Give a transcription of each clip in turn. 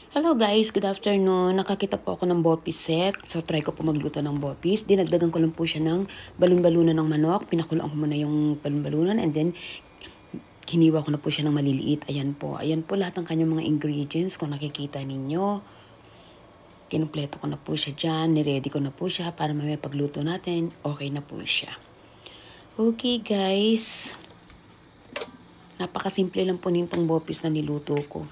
Hello guys, good afternoon. Nakakita po ako ng bopis set. So try ko po magluto ng bopis. Dinagdagan ko lang po siya ng balon-balunan ng manok. Pinakuloan ko muna yung balon-balunan and then hiniwa ko na po siya ng maliliit. Ayan po. Ayan po lahat ng kanyang mga ingredients kung nakikita ninyo. Kinumpleto ko na po siya dyan. Niready ko na po siya para mamaya pagluto natin. Okay na po siya. Okay guys. Napakasimple lang po nitong bopis na niluto ko.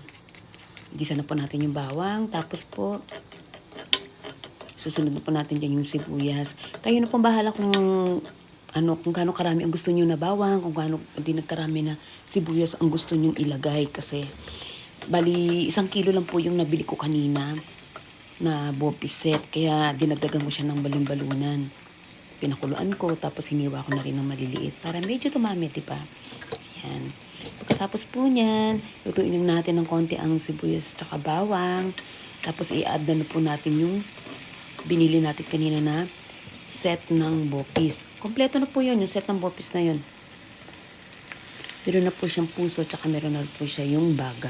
Gisa na po natin yung bawang. Tapos po, susunod na po natin dyan yung sibuyas. Kayo na po bahala kung kung gaano karami ang gusto niyo na bawang, kung gaano din nagkarami na sibuyas ang gusto niyo ilagay. Kasi, bali, 1 kilo lang po yung nabili ko kanina na bopis set. Kaya, dinagdagan ko siya ng balon-balunan. Pinakuluan ko, tapos hiniwa ko na rin ng maliliit. Para medyo tumami, diba? Ayan. Pagkatapos po niyan, lutuin lang natin ng konti ang sibuyas tsaka bawang. Tapos i-add na po natin yung binili natin kanina na set ng bopis. Kompleto na po yun, yung set ng bopis na yun. Meron na po siyang puso tsaka meron na po siya yung baga.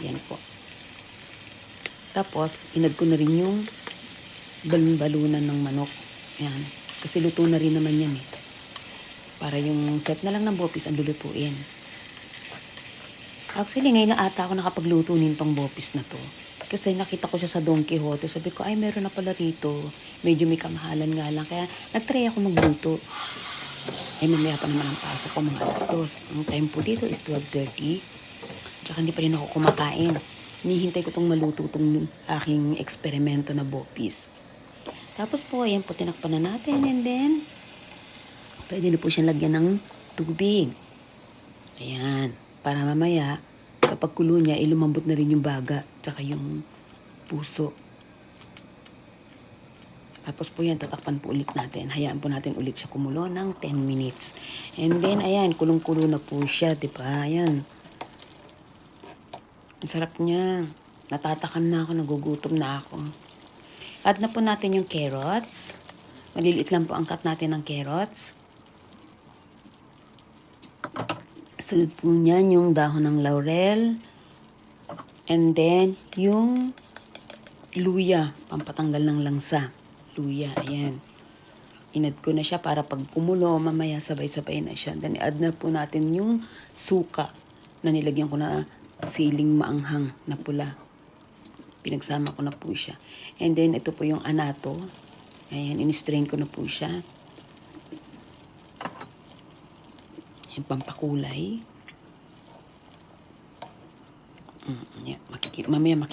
Yan po. Tapos, inad ko na rin yung balon-balunan ng manok. Yan. Kasi luto na rin naman yan eh. Para yung set na lang ng bopis ang lulutuin. Actually, ngayon lang ata ako nakapagluto nitong bopis na to. Kasi nakita ko siya sa Don Quixote. Sabi ko, ay meron na pala rito. Medyo may kamahalan nga lang. Kaya nagtry ako magluto. Ay mamaya pa naman ang pasok ko, mga alas 2. Ang time po dito is 12:30. Tsaka hindi pa rin ako kumakain. Hinihintay ko itong maluto itong aking eksperimento na bopis. Tapos po, ayan po, tinakpan na natin. And then, pwede na po siyang lagyan ng tubig. Ayan. Para mamaya, sa pagkulo niya, lumambot na rin yung baga, tsaka yung puso. Tapos po yan, tatakpan po ulit natin. Hayaan po natin ulit siya kumulo ng 10 minutes. And then, ayan, kulong-kulo na po siya, diba? Ayan. Ang sarap niya. Natatakam na ako, nagugutom na ako. Add na po natin yung carrots. Maliliit lang po ang cut natin ng carrots. Sunod po niyan yung dahon ng laurel. And then, yung luya, pampatanggal ng langsa. Luya, ayan. Inad ko na siya para pag kumulo, mamaya sabay-sabay na siya. Then, i-add na po natin yung suka na nilagyan ko na siling maanghang na pula. Pinagsama ko na po siya. And then, ito po yung anato. Ayan, in-strain ko na po siya. Yung pampakulay. Yan, mamaya